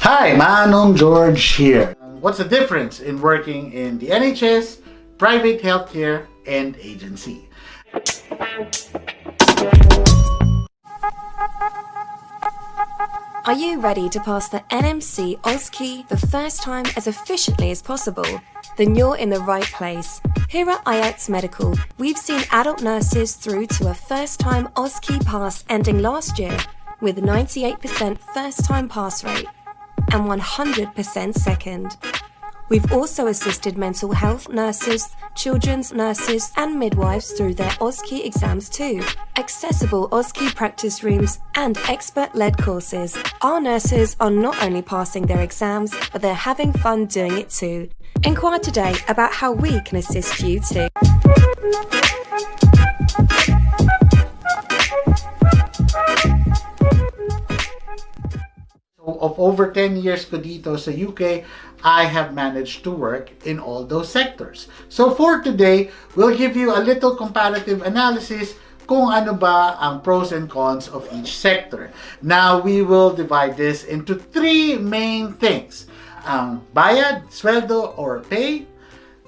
Hi, Manong George here. What's the difference in working in the NHS, private healthcare, and agency? Are you ready to pass the NMC OSCE the first time as efficiently as possible? Then you're in the right place. Here at IELTS Medical, we've seen adult nurses through to a first-time OSCE pass ending last year with 98% first-time pass rate and 100% second. We've also assisted mental health nurses, children's nurses and midwives through their OSCE exams too. Accessible OSCE practice rooms and expert-led courses. Our nurses are not only passing their exams, but they're having fun doing it too. Inquire today about how we can assist you too. Of over 10 years ko dito sa UK, I have managed to work in all those sectors. So for today, we'll give you a little comparative analysis kung ano ba ang pros and cons of each sector. Now, we will divide this into three main things. Ang bayad, sweldo, or pay.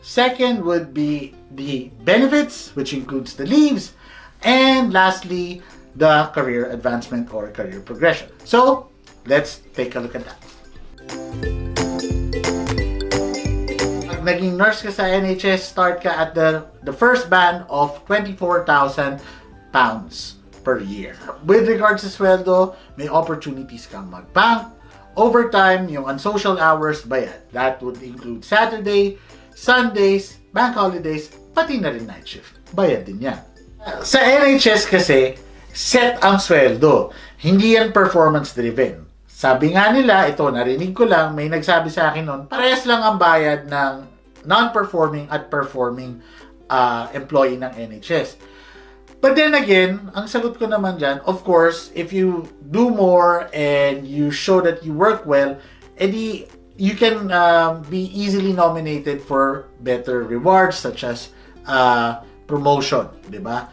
Second would be the benefits, which includes the leaves. And lastly, the career advancement or career progression. So, let's take a look at that. Pag naging nurse ka sa NHS, start ka at the first band of £24,000 per year. With regards to sweldo, may opportunities kang mag-bank, overtime, yung unsocial hours, bayad. That would include Saturday, Sundays, bank holidays, pati na rin night shift. Bayad din yan. Sa NHS kasi, set ang sweldo. Hindi yan performance-driven. Sabi nga nila, ito narinig ko lang, may nagsabi sa akin noon, parehas lang ang bayad ng non-performing at performing employee ng NHS. But then again, ang sagot ko naman dyan, of course, if you do more and you show that you work well, edi you can be easily nominated for better rewards such as promotion, di ba?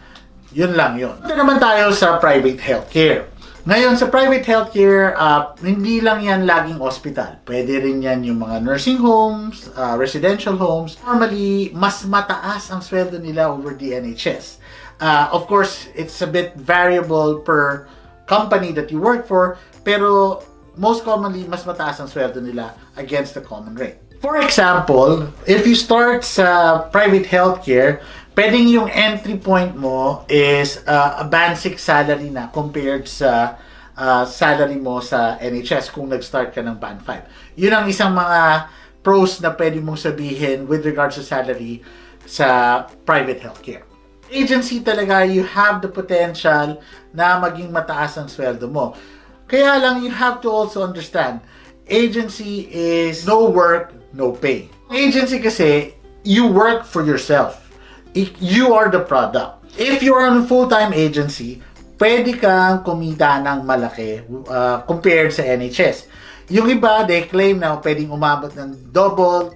Yun lang yun. Ito naman tayo sa private healthcare. Ngayon, sa private healthcare, hindi lang yan laging hospital. Pwede rin yan yung mga nursing homes, residential homes. Normally, mas mataas ang sweldo nila over the NHS. Of course, it's a bit variable per company that you work for, pero most commonly, mas mataas ang sweldo nila against the common rate. For example, if you start sa private healthcare, pwedeng yung entry point mo is a band 6 salary na compared sa salary mo sa NHS kung nag-start ka ng band 5. Yun ang isang mga pros na pwede mong sabihin with regards to salary sa private healthcare. Agency talaga, you have the potential na maging mataas ang sweldo mo. Kaya lang, you have to also understand, agency is no work, no pay. Agency kasi, you work for yourself. You are the product. If you are on a full-time agency, pwede kang kumita ng malaki compared sa NHS. Yung iba, they claim na pwedeng umabot ng double,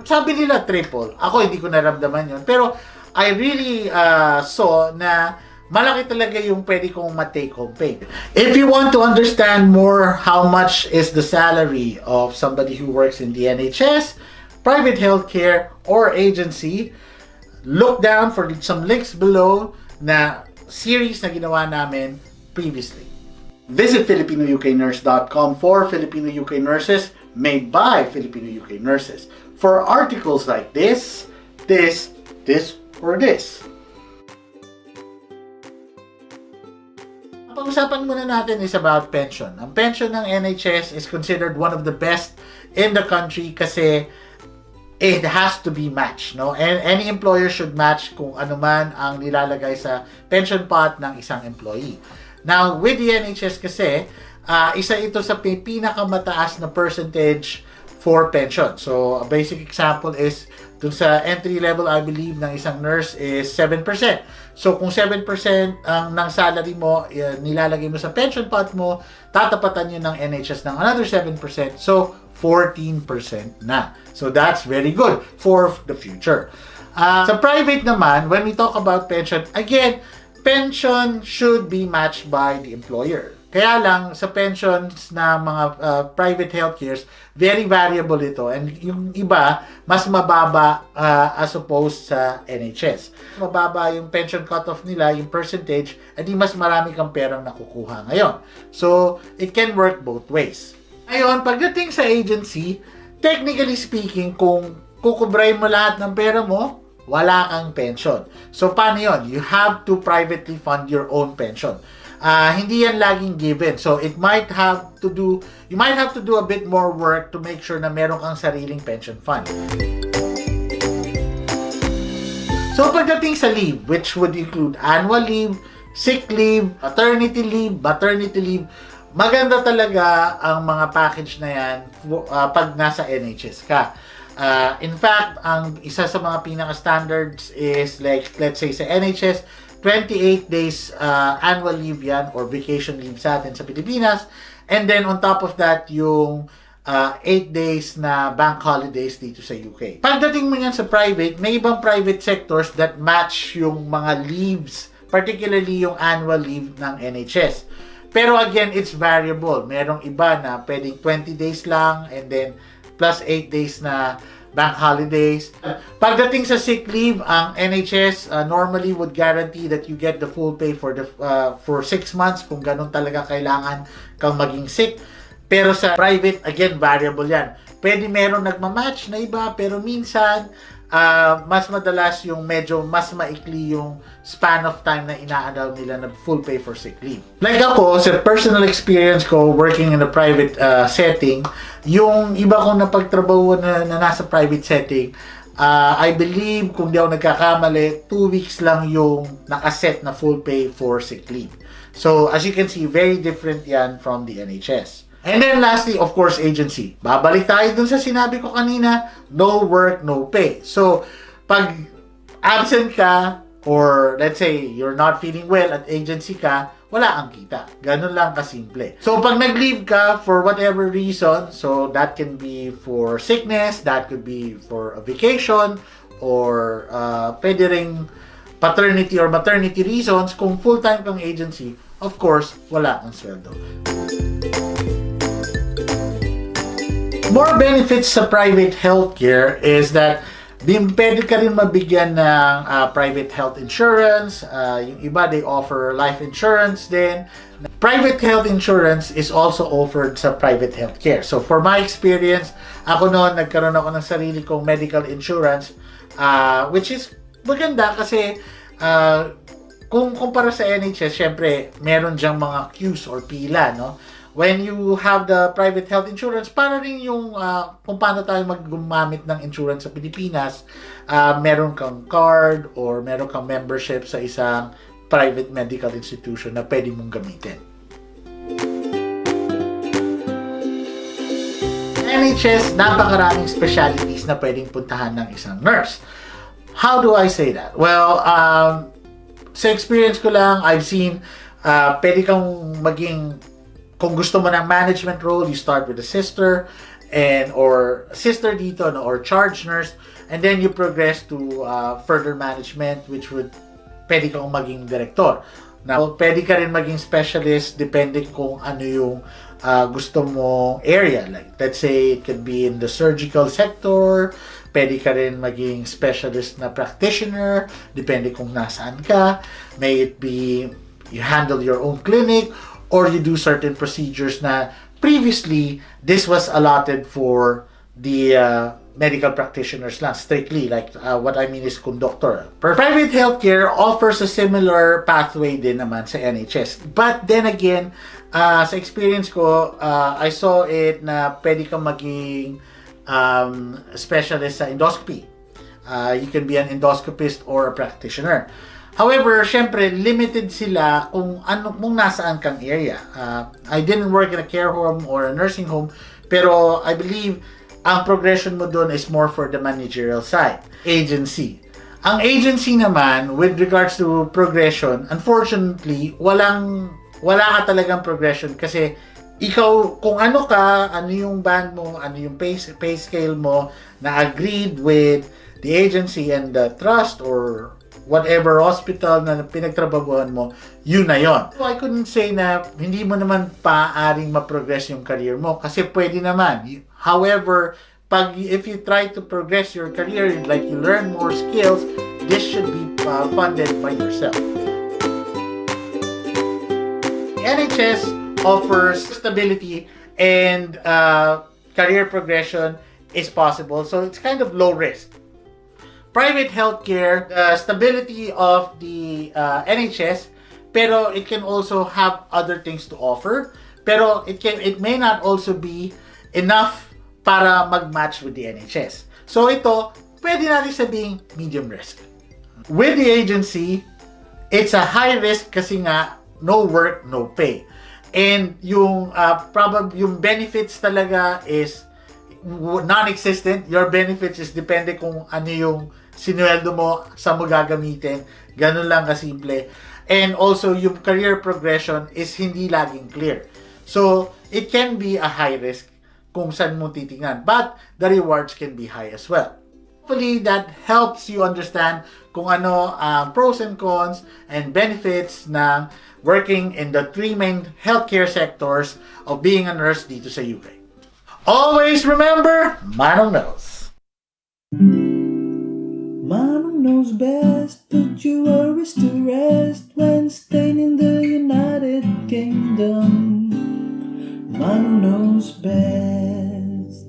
sabi nila triple. Ako, hindi ko naramdaman yun. Pero, I really saw na malaki talaga yung pwede kong ma-take home pay. If you want to understand more how much is the salary of somebody who works in the NHS, private healthcare, or agency, look down for some links below na series na ginawa namin previously. Visit FilipinoUKNurse.com for Filipino UK nurses made by Filipino UK nurses for articles like this, or this. Ang pag-usapan muna natin is about pension. Ang pension ng NHS is considered one of the best in the country kasi it has to be matched, no? And any employer should match kung ano man ang nilalagay sa pension pot ng isang employee. Now, with the NHS kasi, isa ito sa pinakamataas na percentage for pension. So, a basic example is, dun sa entry level, I believe, ng isang nurse is 7%. So, kung 7% ng salary mo, nilalagay mo sa pension pot mo, tatapatan yun ng NHS ng another 7%. So, 14% na. So, that's very good for the future. Sa private naman, when we talk about pension, again, pension should be matched by the employer. Kaya lang, sa pensions na mga private healthcares, very variable ito. And yung iba, mas mababa as opposed sa NHS. Mababa yung pension cutoff nila, yung percentage, at mas marami kang perang nakukuha ngayon. So, it can work both ways. Ngayon, pagdating sa agency, technically speaking, kung kukubray mo lahat ng pera mo, wala kang pension. So, paano yun? You have to privately fund your own pension. Hindi yan laging given. So, you might have to do a bit more work to make sure na meron kang sariling pension fund. So, pagdating sa leave, which would include annual leave, sick leave, paternity leave, maternity leave, maganda talaga ang mga package na yan pag nasa NHS ka. In fact, ang isa sa mga pinaka-standards is like, let's say sa NHS, 28 days annual leave yan or vacation leave sa atin sa Pilipinas. And then on top of that, yung 8 days na bank holidays dito sa UK. Pagdating mo yan sa private, may ibang private sectors that match yung mga leaves, particularly yung annual leave ng NHS. Pero again, it's variable. Merong iba na pwedeng 20 days lang and then plus 8 days na bank holidays. Pagdating sa sick leave, ang NHS normally would guarantee that you get the full pay for 6 months kung ganun talaga kailangan kang maging sick. Pero sa private, again, variable yan. Pwede meron nagmamatch na iba, pero minsan mas madalas yung medyo mas maikli yung span of time na ina-allow nila na full pay for sick leave. Like ako, sa personal experience ko working in a private setting, yung iba kong napagtrabaho na nasa private setting, I believe, kung di ako nagkakamali, 2 weeks lang yung nakaset na full pay for sick leave. So, as you can see, very different yan from the NHS. And then lastly, of course, agency. Babalik tayo dun sa sinabi ko kanina, no work, no pay. So, pag absent ka, or let's say, you're not feeling well at agency ka, wala kang kita. Ganun lang kasimple. So, pag nag-leave ka for whatever reason, so that can be for sickness, that could be for a vacation, or pwede ring paternity or maternity reasons, kung full-time kang agency, of course, wala kang sweldo. More benefits sa private healthcare is that pwede ka rin mabigyan ng private health insurance. Yung iba, they offer life insurance din. Private health insurance is also offered sa private healthcare. So, for my experience, ako noon, nagkaroon ako ng sarili kong medical insurance, which is maganda kasi kung kumpara sa NHS, syempre, meron dyang mga queues or pila, no? When you have the private health insurance, para rin yung kung paano tayo maggumamit ng insurance sa Pilipinas, meron kang card or meron kang membership sa isang private medical institution na pwede mong gamitin. NHS, napakaraming specialties na pwedeng puntahan ng isang nurse. How do I say that? Well, sa experience ko lang, I've seen pwede kang maging, kung gusto mo ng management role, you start with a sister or sister dito, no, or charge nurse, and then you progress to further management, which would pwede kang maging director. Now, pwede ka rin maging specialist depende kung ano yung gusto mong area. Like, let's say, it could be in the surgical sector, pwede ka rin maging specialist na practitioner, depende kung nasaan ka. May it be you handle your own clinic, or you do certain procedures na previously, this was allotted for the medical practitioners lang, strictly. Like, what I mean is kung doctor. Private healthcare offers a similar pathway din naman sa NHS. But then again, sa experience ko, I saw it na pwede kang maging specialist sa endoscopy. You can be an endoscopist or a practitioner. However, syempre, limited sila kung nasaan kang area. I didn't work in a care home or a nursing home, pero I believe ang progression mo doon is more for the managerial side. Agency. Ang agency naman, with regards to progression, unfortunately, wala ka talagang progression kasi ikaw, kung ano ka, ano yung band mo, ano yung pay scale mo, na agreed with the agency and the trust or whatever hospital na pinagtrabahuan mo, yun na yun. So I couldn't say na hindi mo naman paaaring ma-progress yung career mo kasi pwede naman. However, if you try to progress your career, like you learn more skills, this should be funded by yourself. NHS offers stability and career progression is possible, so it's kind of low risk. Private healthcare, the stability of the NHS, pero it can also have other things to offer, pero it may not also be enough para mag-match with the NHS. So ito, pwede natin sabing medium risk. With the agency, it's a high risk kasi nga no work, no pay. And yung yung benefits talaga is non-existent. Your benefits is depende kung ano yung sinuweldo mo, sa mo gagamitin. Ganun lang kasimple. And also, yung career progression is hindi laging clear. So, it can be a high risk kung saan mo titingnan. But, the rewards can be high as well. Hopefully, that helps you understand kung ano ang pros and cons and benefits ng working in the three main healthcare sectors of being a nurse dito sa UK. Always remember, Manong knows. Manong knows best, put your worries to rest when staying in the United Kingdom. Manong knows best.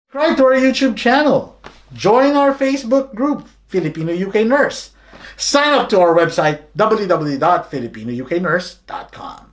Subscribe to our YouTube channel. Join our Facebook group, Filipino UK Nurse. Sign up to our website, www.filipinouknurse.com.